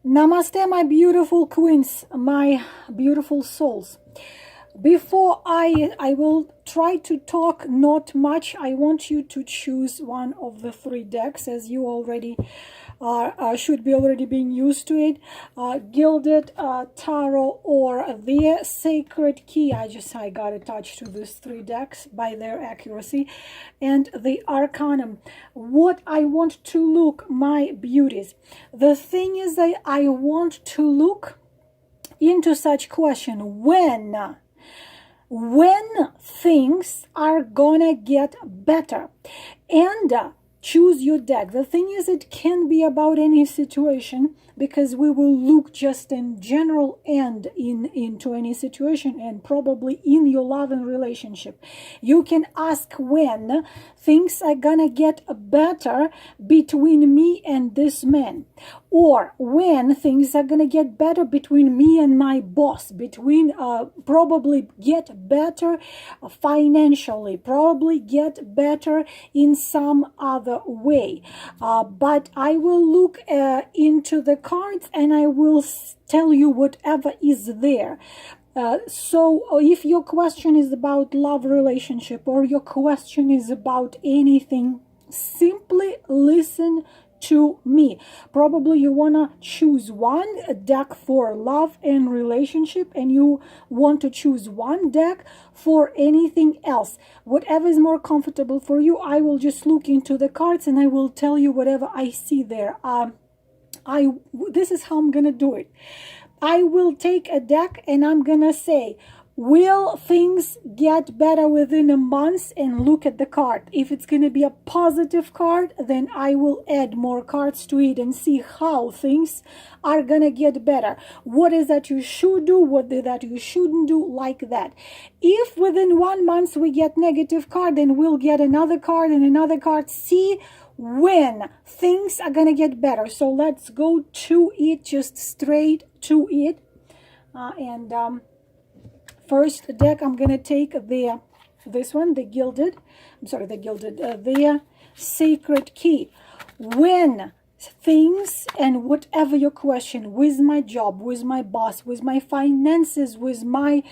Namaste, my beautiful queens, my beautiful souls. Before I will try to talk not much, I want you to choose one of the three decks, as you already should be already being used to it. Gilded Tarot or the Sacred Key. I got attached to these three decks by their accuracy. And the Arcanum. What I want to look, my beauties. The thing is that I want to look into such question when things are gonna get better. And choose your deck. The thing is, it can be about any situation, because we will look just in general and into any situation, and probably in your love and relationship. You can ask when things are gonna get better between me and this man, or when things are gonna get better between me and my boss, between probably get better financially, probably get better in some other way. But I will look into the cards and I will tell you whatever is there. So if your question is about love relationship, or your question is about anything, simply listen to me. Probably you want to choose one deck for love and relationship, and you want to choose one deck for anything else. Whatever is more comfortable for you, I will just look into the cards and I will tell you whatever I see there. This is how I'm gonna do it. I will take a deck and I'm gonna say, will things get better within a month, and look at the card. If it's going to be a positive card, then I will add more cards to it and see how things are going to get better. What is that you should do, what is that you shouldn't do, like that. If within 1 month we get negative card, then we'll get another card and another card. See when things are going to get better. So let's go to it, just straight to it. First deck, I'm gonna take the Sacred Key. When things, and whatever your question, with my job, with my boss, with my finances, with my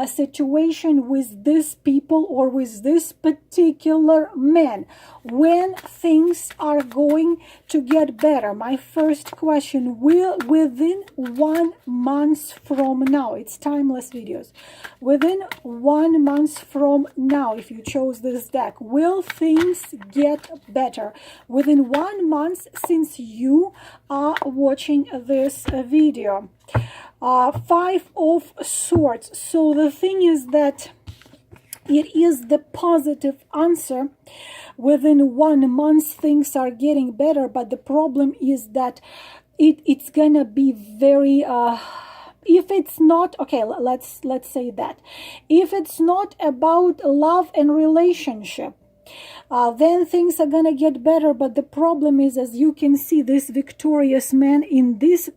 situation, with this people, or with this particular man, when things are going to get better. My first question, will within 1 month from now, it's timeless videos, within 1 month from now, if you chose this deck, will things get better within 1 month since you are watching this video? 5 of Swords. So the thing is that it is the positive answer. Within 1 month things are getting better, but the problem is that it's gonna be very if it's not, okay, let's say that if it's not about love and relationship, then things are gonna get better. But the problem is, as you can see, this victorious man in this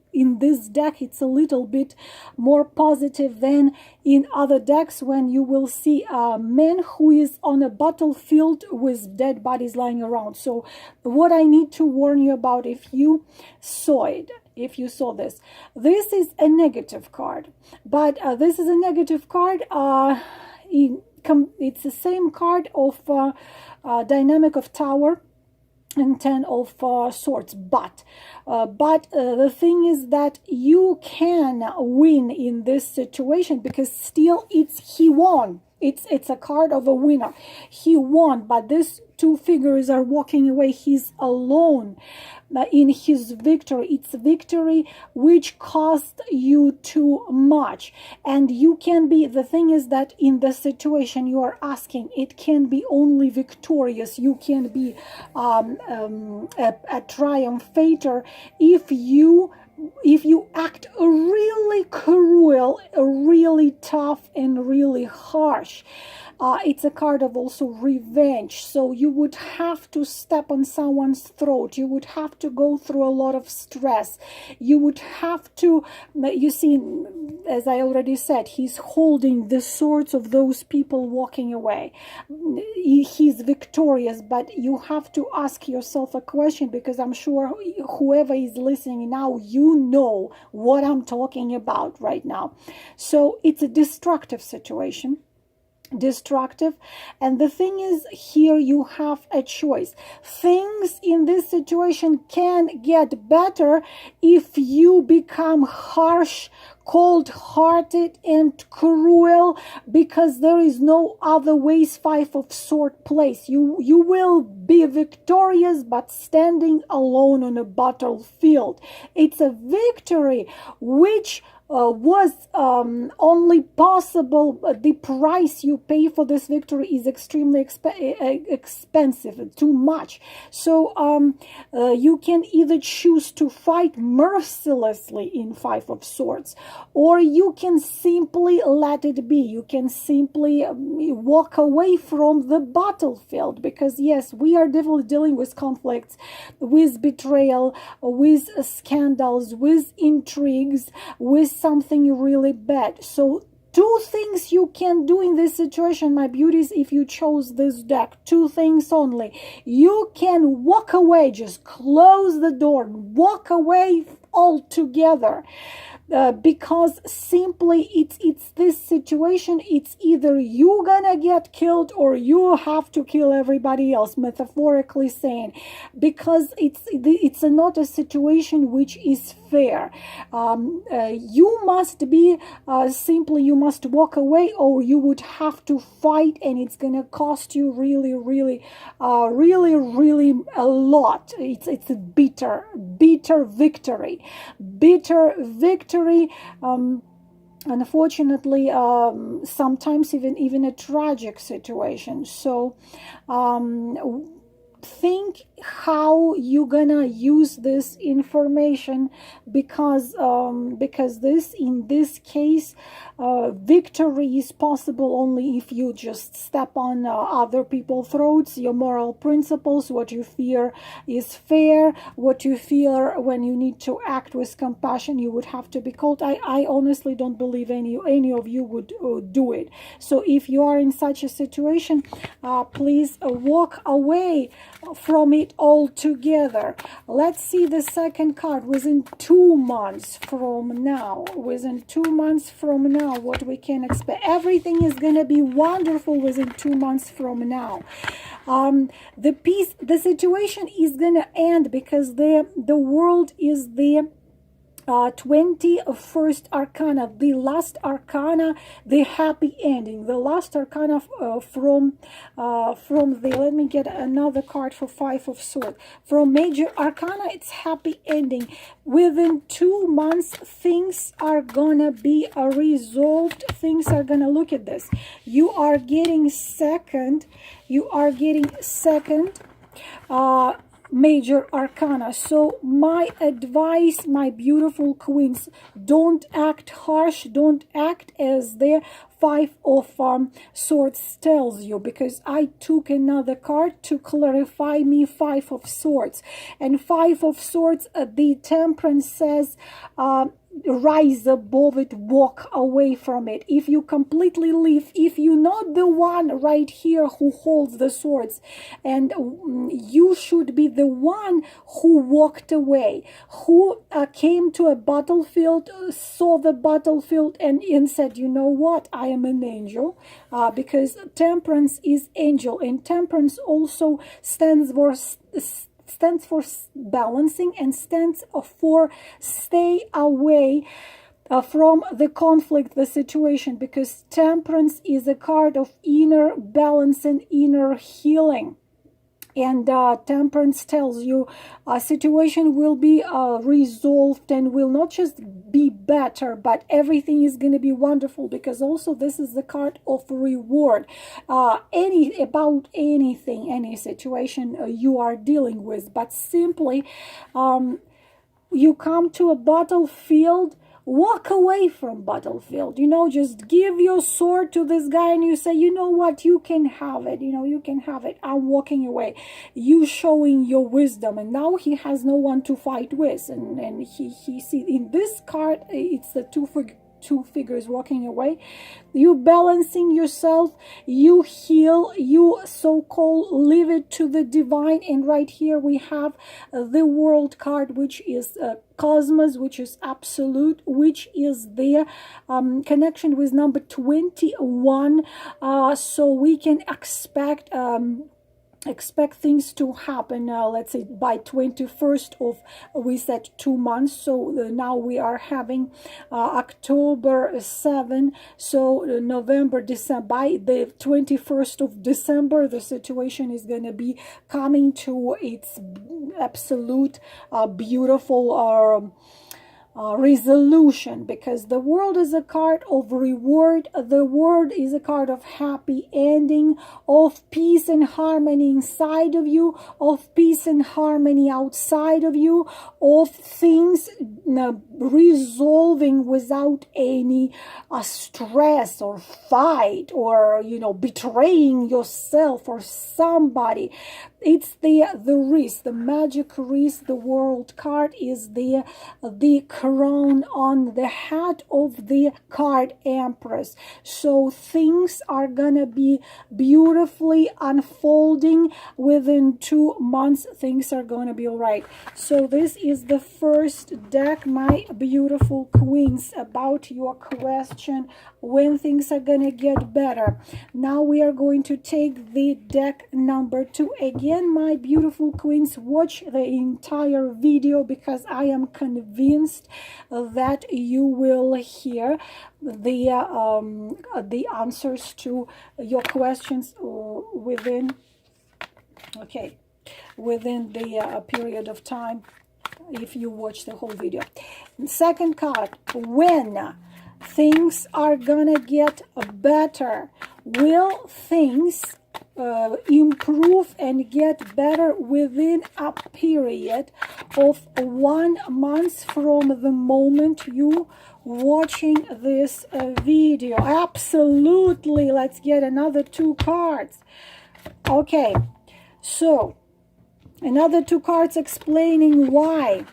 deck, it's a little bit more positive than in other decks, when you will see a man who is on a battlefield with dead bodies lying around. So what I need to warn you about, if you saw it, if you saw this is a negative card. But this is a negative card. It's the same card of Dynamic of Tower and 10 of Swords, but the thing is that you can win in this situation, because still he won. It's a card of a winner. He won, but these two figures are walking away. He's alone in his victory. It's a victory which cost you too much, and you can be, the thing is that in the situation you are asking, it can be only victorious. You can be a triumphator if you act really cruel, really tough, and really harsh. It's a card of also revenge. So you would have to step on someone's throat. You would have to go through a lot of stress. You would have to, you see, as I already said, he's holding the swords of those people walking away. He's victorious, but you have to ask yourself a question, because I'm sure whoever is listening now, you know what I'm talking about right now. So it's a destructive situation. Destructive. And the thing is, here you have a choice. Things in this situation can get better if you become harsh, cold-hearted, and cruel, because there is no other ways. Five of Swords plays. You will be victorious, but standing alone on a battlefield. It's a victory which was only possible. The price you pay for this victory is extremely expensive, too much. So you can either choose to fight mercilessly in Five of Swords, or you can simply let it be. You can simply walk away from the battlefield, because yes, we are definitely dealing with conflicts, with betrayal, with scandals, with intrigues, with something really bad. So two things you can do in this situation, my beauties, if you chose this deck. Two things only. You can walk away, just close the door, walk away altogether. Because simply it's this situation. It's either you gonna get killed or you have to kill everybody else, metaphorically saying, because it's not a situation which is fair. You must be simply, you must walk away, or you would have to fight, and it's gonna cost you really a lot. It's a bitter victory. Unfortunately, sometimes even a tragic situation. So think how you gonna use this information, because this, in this case, victory is possible only if you just step on other people's throats, your moral principles, what you fear is fair, what you fear when you need to act with compassion, you would have to be called. I honestly don't believe any of you would do it. So if you are in such a situation, please walk away from it altogether. Let's see the second card. Within 2 months from now, what we can expect. Everything is going to be wonderful within 2 months from now. The situation is going to end, because the world is the 21st arcana, the last arcana, the happy ending, the last arcana from the, let me get another card for Five of Swords. From major arcana, it's happy ending. Within 2 months, things are gonna be resolved. Things are gonna, look at this. You are getting second major arcana. So my advice, my beautiful queens, don't act harsh, don't act as the Five of Swords tells you, because I took another card to clarify me Five of Swords. And Five of Swords, the Temperance says, rise above it, walk away from it. If you completely leave, if you're not the one right here who holds the swords, and you should be the one who walked away, who came to a battlefield, saw the battlefield, and said, you know what, I am an angel, because Temperance is angel, and Temperance also stands for balancing, and stands for stay away from the conflict, the situation, because Temperance is a card of inner balance and inner healing. And Temperance tells you a situation will be resolved, and will not just be better, but everything is going to be wonderful, because also this is the card of reward. About anything, any situation you are dealing with, but simply you come to a battlefield walk away from battlefield. Just give your sword to this guy and you say, you know what, you can have it. You can have it. I'm walking away. You showing your wisdom, and now he has no one to fight with. And he see in this card, it's the two figures walking away. You balancing yourself, you heal, you so-called leave it to the divine. And right here we have the world card, which is cosmos, which is absolute, which is the connection with number 21. So we can expect things to happen, let's say by 21st of, we said 2 months, so now we are having October 7, so November, December. By the 21st of December, the situation is going to be coming to its absolute beautiful resolution, because the world is a card of reward. The world is a card of happy ending, of peace and harmony inside of you, of peace and harmony outside of you, of things resolving without any stress or fight or betraying yourself or somebody. It's the wreath, the magic wreath. The world card is the crown on the head of the card Empress. So things are gonna be beautifully unfolding within 2 months. Things are gonna be all right. So this is the first deck, my beautiful queens, about your question, when things are gonna get better. Now we are going to take the deck number 2. Again, my beautiful queens, watch the entire video, because I am convinced that you will hear the answers to your questions within the period of time, if you watch the whole video. Second card, when things are gonna get better. Will things improve and get better within a period of 1 month from the moment you watching this video? Absolutely. Let's get another 2 cards. Okay, so another 2 cards explaining why.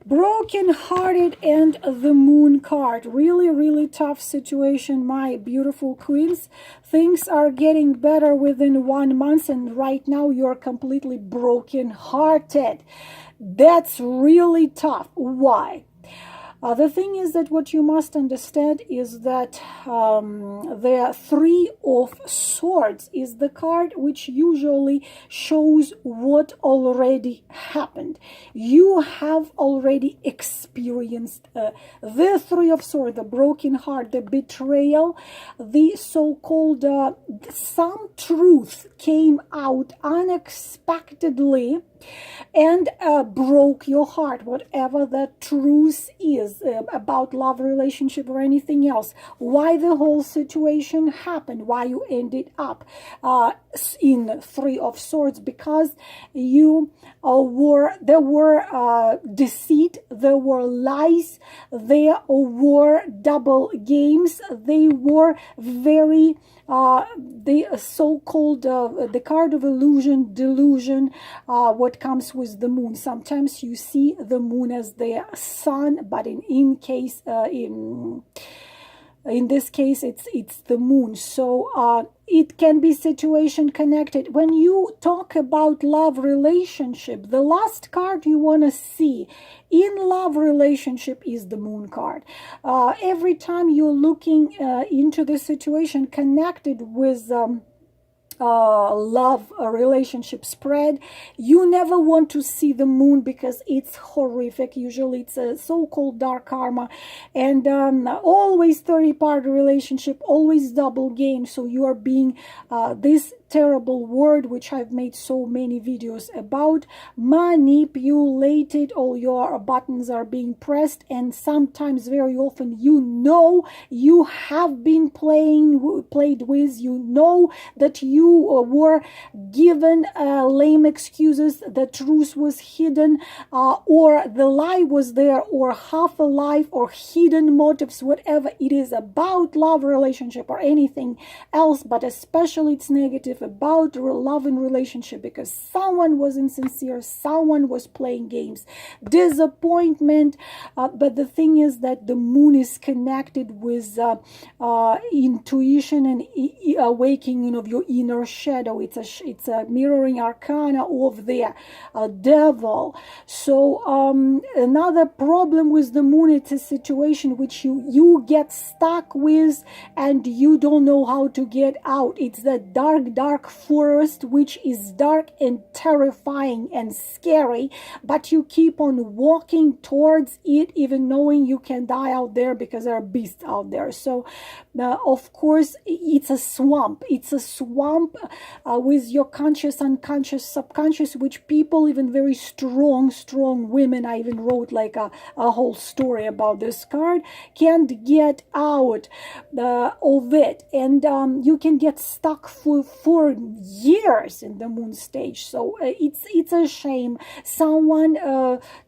Broken hearted and the moon card. Really, really tough situation, my beautiful queens. Things are getting better within 1 month, and right now you're completely broken hearted. That's really tough. Why? The thing is that what you must understand is that the 3 of Swords is the card which usually shows what already happened. You have already experienced the 3 of Swords, the broken heart, the betrayal, the so-called some truth came out unexpectedly and broke your heart, whatever that truth is about love, relationship, or anything else. Why the whole situation happened, why you ended up in 3 of Swords, because you there were deceit, there were lies, there were double games, they were very the so-called the card of illusion, delusion, what comes with the moon. Sometimes you see the moon as the sun, but in this case it's the moon. So it can be situation connected. When you talk about love relationship, the last card you want to see in love relationship is the moon card. Every time you're looking into the situation connected with love relationship spread, you never want to see the moon, because it's horrific. Usually it's a so-called dark karma, and always 30-part relationship, always double game. So you are being this terrible word, which I've made so many videos about, manipulated. All your buttons are being pressed, and sometimes, very often, you have been played with, that you you were given lame excuses, the truth was hidden, or the lie was there, or half a life, or hidden motives, whatever it is about love relationship or anything else, but especially it's negative about love and relationship, because someone was insincere, someone was playing games, disappointment. But the thing is that the moon is connected with intuition and awakening of your inner shadow. It's a mirroring arcana of the devil. So another problem with the moon, it's a situation which you get stuck with and you don't know how to get out. It's the dark forest, which is dark and terrifying and scary, but you keep on walking towards it, even knowing you can die out there because there are beasts out there. So of course it's a swamp. It's a swamp with your conscious, unconscious, subconscious, which people, even very strong women, I even wrote like a whole story about this card, can't get out of it. And you can get stuck for years in the moon stage. So it's a shame. Someone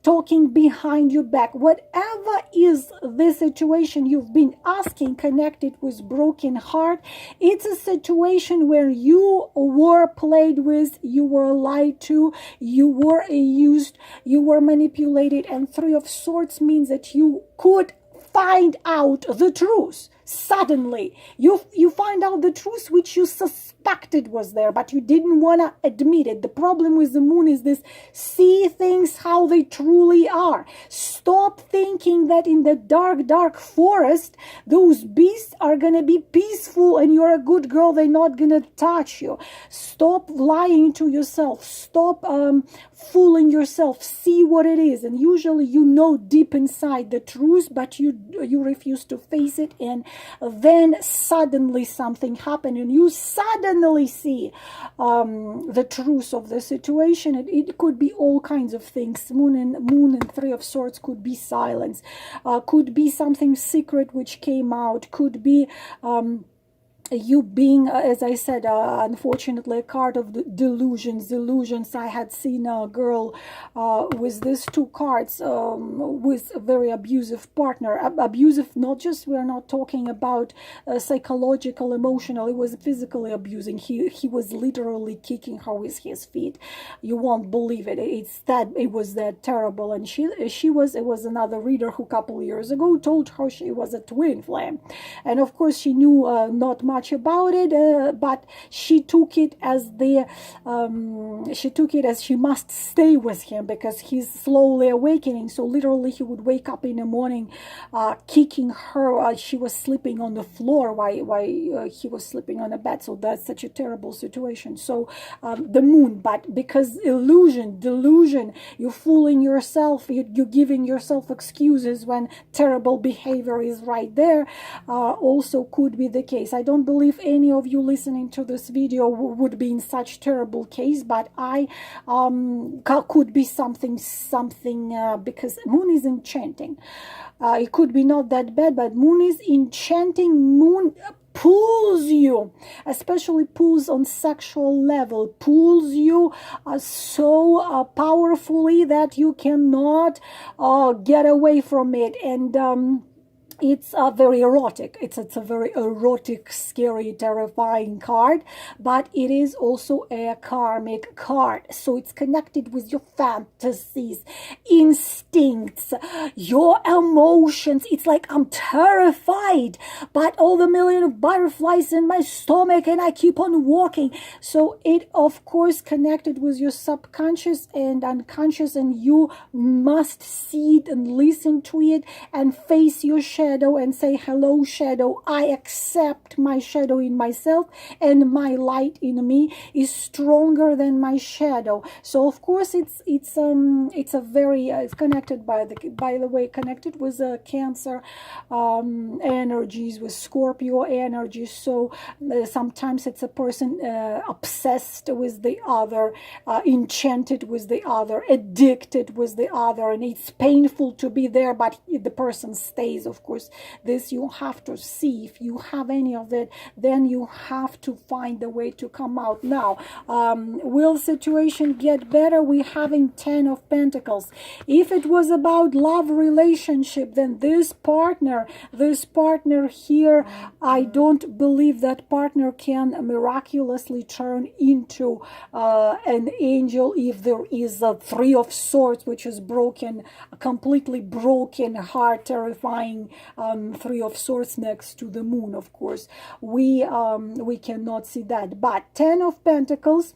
talking behind your back, whatever is the situation you've been asking, connected with broken heart, it's a situation where you were played with, you were lied to, you were used, you were manipulated. And Three of Swords means that you could find out the truth. Suddenly you find out the truth which you suspected was there, but you didn't want to admit it. The problem with the moon is this: see things how they truly are. Stop thinking that in the dark forest those beasts are gonna be peaceful and you're a good girl, they're not gonna touch you. Stop lying to yourself. Stop fooling yourself. See what it is. And usually you know deep inside the truth, but you refuse to face it, and then suddenly something happened and you suddenly see the truth of the situation. It could be all kinds of things. Moon and Three of Swords could be silence, could be something secret which came out, could be you being, as I said, unfortunately, a card of the delusions. I had seen a girl with these two cards with a very abusive partner. Abusive, not just, we're not talking about psychological, emotional, it was physically abusing. He was literally kicking her with his feet. You won't believe it. It was that terrible. And it was another reader who a couple years ago told her she was a twin flame. And of course she knew not much about it, but she took it as she must stay with him because he's slowly awakening. So literally he would wake up in the morning kicking her. She was sleeping on the floor while he was sleeping on the bed. So that's such a terrible situation. So the moon, but because delusion, you're fooling yourself, you're giving yourself excuses when terrible behavior is right there, also could be the case. I don't believe any of you listening to this video would be in such terrible case, but I could be something because moon is enchanting. It could be not that bad, but moon is enchanting. Moon pulls you, especially pulls on sexual level, pulls you so powerfully that you cannot get away from it. And it's very erotic. It's a very erotic, scary, terrifying card, but it is also a karmic card. So it's connected with your fantasies, instincts, your emotions. It's like, I'm terrified, but all the million of butterflies in my stomach and I keep on walking. So it, of course, connected with your subconscious and unconscious, and you must see it and listen to it and face your shadow and say, hello shadow, I accept my shadow in myself, and my light in me is stronger than my shadow. So of course it's a very it's connected by the way connected with Cancer energies, with Scorpio energies. So sometimes it's a person obsessed with the other, enchanted with the other, addicted with the other, and it's painful to be there, but the person stays, of course, course, this you have to see. If you have any of that, then you have to find the way to come out. Now, will situation get better? We're having 10 of Pentacles. If it was about love relationship, then this partner here, I don't believe that partner can miraculously turn into an angel if there is a Three of Swords, which is broken, a completely broken heart, terrifying Three of Swords next to the moon. Of course, we cannot see that. But 10 of Pentacles.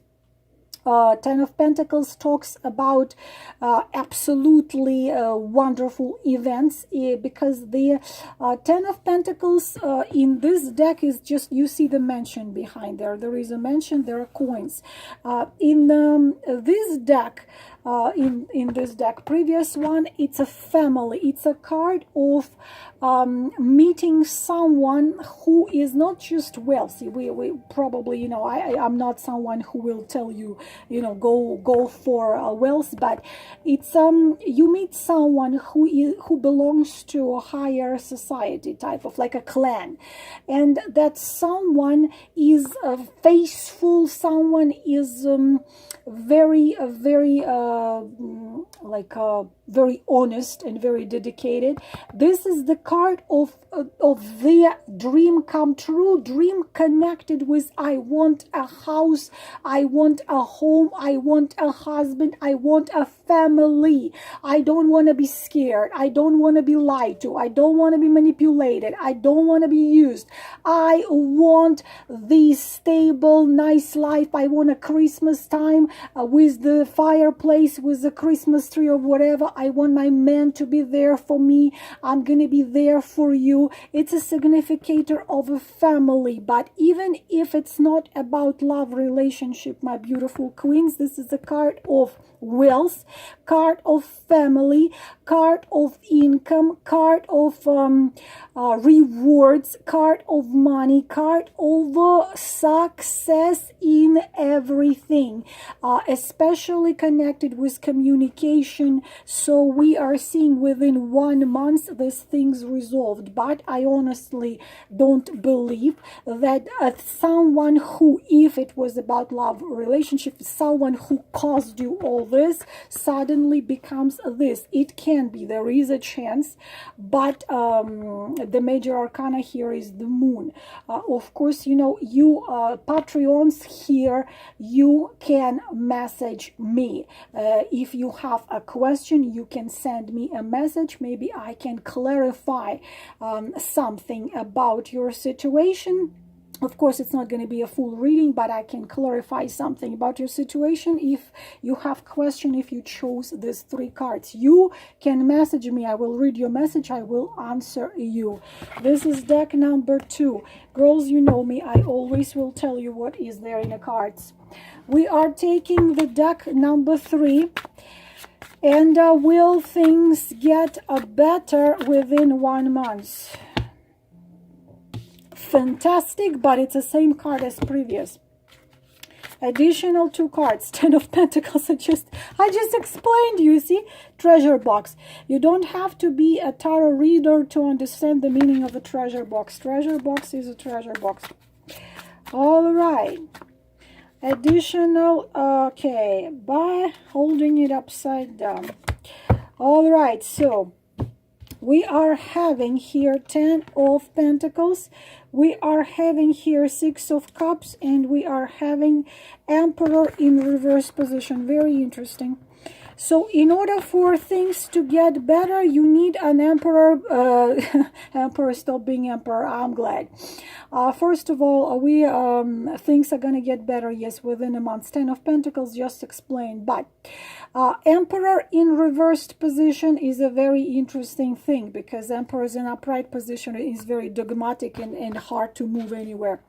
10 of Pentacles talks about absolutely wonderful events, because the 10 of Pentacles in this deck is just, you see the mansion behind there. There is a mansion, there are coins. In this deck, in this deck, previous one, it's a family. It's a card of meeting someone who is not just wealthy. We probably, you know, I'm not someone who will tell you, you know, go for wealth, but it's you meet someone who belongs to a higher society, type of like a clan, and that someone is faithful, someone is very very honest and very dedicated. This is the card of their dream come true, dream connected with I want a house, I want a home, I want a husband, I want a family. I don't want to be scared. I don't want to be lied to. I don't want to be manipulated. I don't want to be used. I want the stable, nice life. I want a Christmas time with the fireplace, with the Christmas tree or whatever. I want my man to be there for me. I'm going to be there for you. It's a significator of a family. But even if it's not about love relationship, my beautiful queens, this is a card of wealth, card of family, card of income, card of rewards, card of money, card of success in everything, especially connected with communication. So we are seeing within 1 month these things resolved. But I honestly don't believe that someone who, if it was about love relationship, someone who caused you all this suddenly becomes this. It can be, there is a chance, but the major arcana here is the moon. Of course, you know, you Patreons here, you can message me. If you have a question, you can send me a message. Maybe I can clarify something about your situation. Of course, it's not going to be a full reading, but I can clarify something about your situation. If you have question, if you chose these 3 cards, you can message me. I will read your message. I will answer you. This is deck number 2. Girls, you know me. I always will tell you what is there in the cards. We are taking the deck number 3. And will things get better within 1 month? Fantastic, but it's the same card as previous. Additional 2 cards, 10 of Pentacles. I just explained, you see, treasure box. You don't have to be a tarot reader to understand the meaning of a treasure box. Treasure box is a treasure box. All right. Additional, okay, by holding it upside down. All right, so we are having here 10 of Pentacles. We are having here 6 of Cups, and we are having Emperor in reverse position. Very interesting. So in order for things to get better, you need an emperor. Emperor, stop being emperor. I'm glad. First of all, things are going to get better, yes, within a month. 10 of Pentacles, just explained. But Emperor in reversed position is a very interesting thing, because Emperor in upright position is very dogmatic and hard to move anywhere.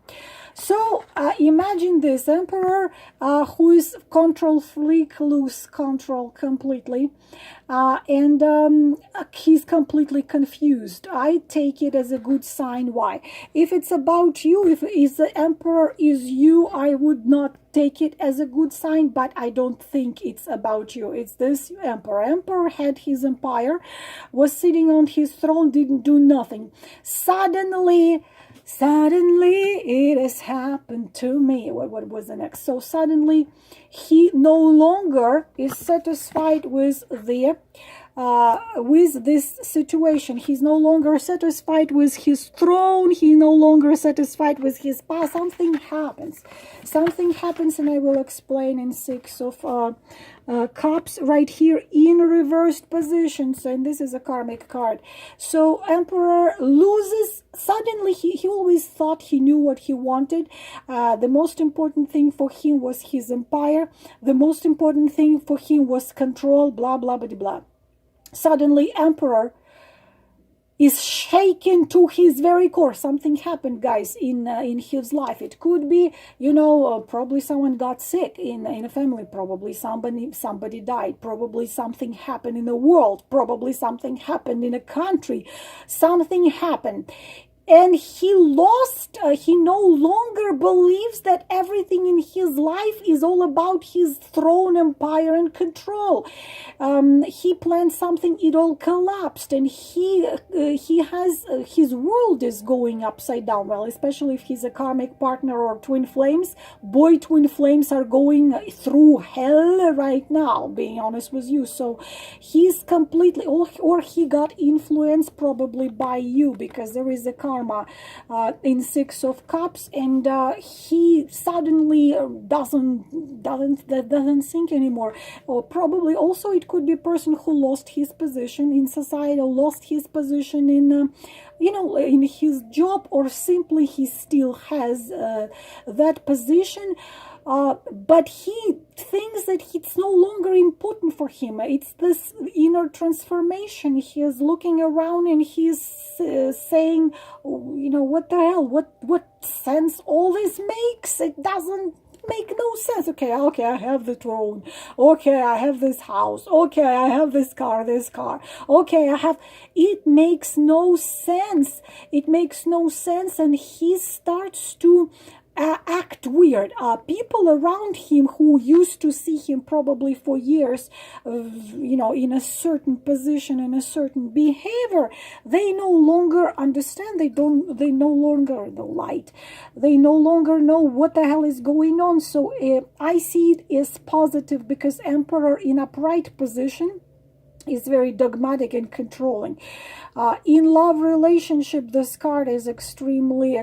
So imagine this Emperor who is control freak, lose control. completely. And he's completely confused. I take it as a good sign. Why? If it's about you, if the emperor is you, I would not take it as a good sign, but I don't think it's about you. It's this emperor. Emperor had his empire, was sitting on his throne, didn't do nothing. Suddenly it has happened to me. What was the next? So suddenly he no longer is satisfied with this situation. He's no longer satisfied with his throne. He's no longer satisfied with his past. Something happens, and I will explain in Six of Cups right here in reversed positions. And this is a karmic card. So Emperor loses. Suddenly he always thought he knew what he wanted. The most important thing for him was his empire. The most important thing for him was control, blah blah blah blah. Suddenly Emperor is shaken to his very core. Something happened, guys, in his life. It could be, probably someone got sick in a family. Probably somebody died. Probably something happened in the world. Probably something happened in a country. Something happened. And he no longer believes that everything in his life is all about his throne, empire, and control. He planned something, it all collapsed, and he has his world is going upside down. Well, especially if he's a karmic partner or twin flames. Boy, twin flames are going through hell right now, being honest with you. So he's completely, or he got influenced probably by you, because there is a karma in Six of Cups, and he suddenly doesn't think anymore. Or probably also it could be a person who lost his position in society, or lost his position in in his job, or simply he still has that position. But he thinks that it's no longer important for him. It's this inner transformation. He is looking around and he's saying, what the hell? What sense all this makes? It doesn't make no sense. Okay, I have the throne. Okay, I have this house. Okay, I have this car. Okay, it makes no sense. It makes no sense, and he starts to act weird. People around him who used to see him probably for years, in a certain position, in a certain behavior, they no longer understand. They no longer the light. They no longer know what the hell is going on. So I see it as positive, because Emperor in upright position is very dogmatic and controlling. In love relationship, this card is extremely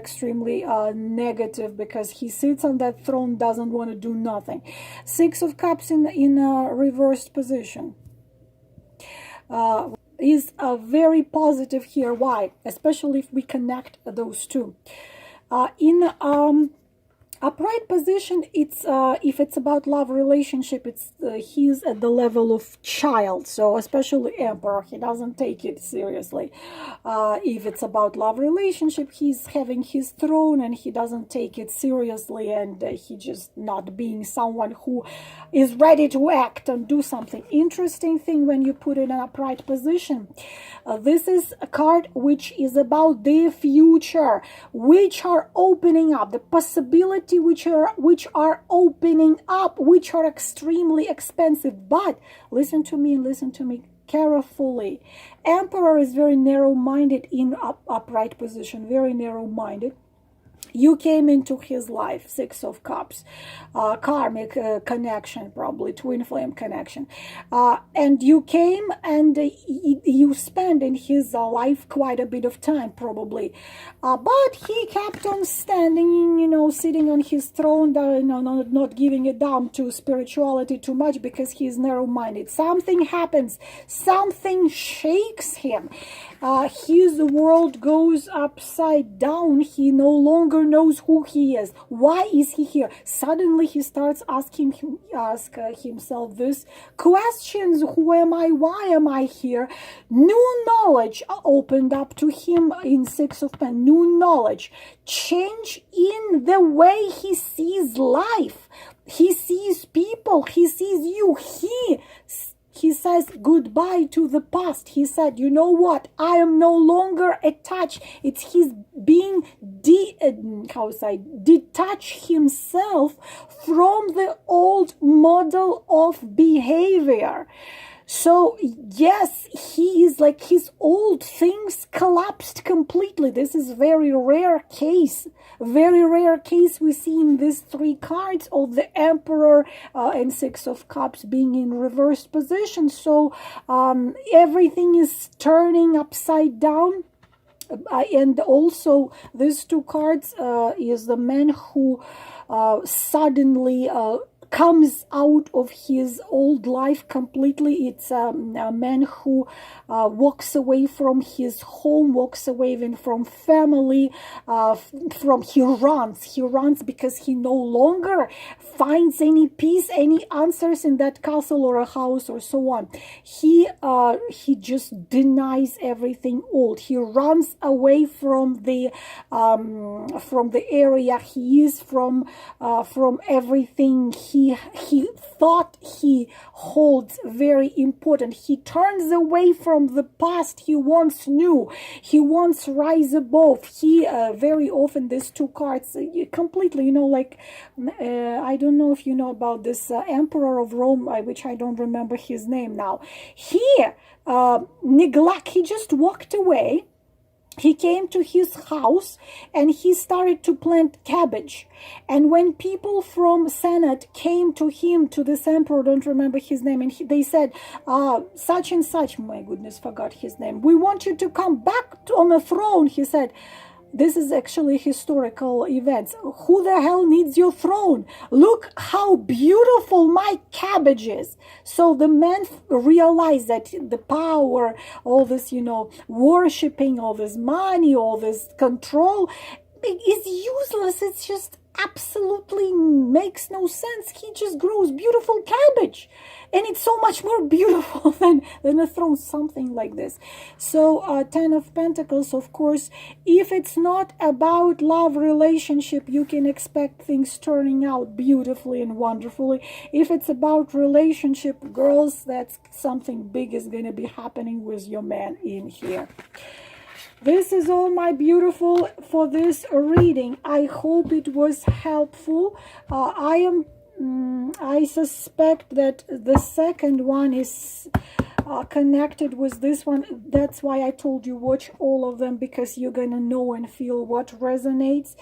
negative, because he sits on that throne, doesn't want to do nothing. Six of Cups in a reversed position is very positive here. Why? Especially if we connect those two. In upright position, it's if it's about love relationship, it's he's at the level of child. So especially Emperor, he doesn't take it seriously. If it's about love relationship, he's having his throne and he doesn't take it seriously, and he just not being someone who is ready to act and do something. Interesting thing when you put it in an upright position, this is a card which is about the future, which are opening up, the possibility which are opening up, which are extremely expensive. But listen to me carefully. Emperor is very narrow-minded in upright position, very narrow-minded. You came into his life, Six of Cups, karmic connection, probably twin flame connection, and you came and you spent in his life quite a bit of time, probably, but he kept on standing, sitting on his throne, not giving a damn to spirituality too much, because he is narrow-minded. Something happens, something shakes him. His world goes upside down. He no longer knows who he is. Why is he here? Suddenly he starts asking himself this questions: who am I? Why am I here? New knowledge opened up to him in Six of Pentacles. New knowledge, change in the way he sees life. He sees people. He sees you. He He says goodbye to the past. He said, you know what? I am no longer attached. It's his being detach himself from the old model of behavior. So yes, he is like his old things collapsed completely. This is very rare case we see in these three cards of the Emperor and Six of Cups being in reversed position. So everything is turning upside down. And also these two cards is the man who suddenly comes out of his old life completely. It's a man who walks away from his home, walks away even from family, he runs because he no longer finds any peace, any answers in that castle or a house or so on. He just denies everything old. He runs away from the area he is from everything he thought he holds very important. He turns away from the past he once knew. He wants rise above. He very often, these two cards completely, like I don't know if you know about this Emperor of Rome, which I don't remember his name now. He just walked away. He came to his house and he started to plant cabbage. And when people from Senate came to him, to this emperor, don't remember his name, and they said, such and such, my goodness, forgot his name. We want you to come back on the throne, he said. This is actually historical events. Who the hell needs your throne? Look how beautiful my cabbage is. So the man realized that the power, all this, worshipping, all this money, all this control is useless. It's just absolutely makes no sense. He just grows beautiful cabbage. And it's so much more beautiful than a throne, something like this. So Ten of Pentacles, of course, if it's not about love relationship, you can expect things turning out beautifully and wonderfully. If it's about relationship, girls, that's something big is going to be happening with your man in here. This is all, my beautiful, for this reading. I hope it was helpful. I suspect that the second one is connected with this one. That's why I told you watch all of them, because you're gonna know and feel what resonates.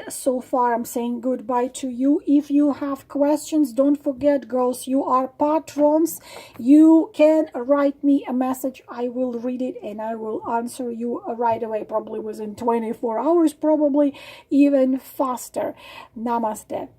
So far I'm saying goodbye to you. If you have questions, don't forget, girls, you are patrons. You can write me a message. I will read it and I will answer you right away, probably within 24 hours, probably even faster. Namaste.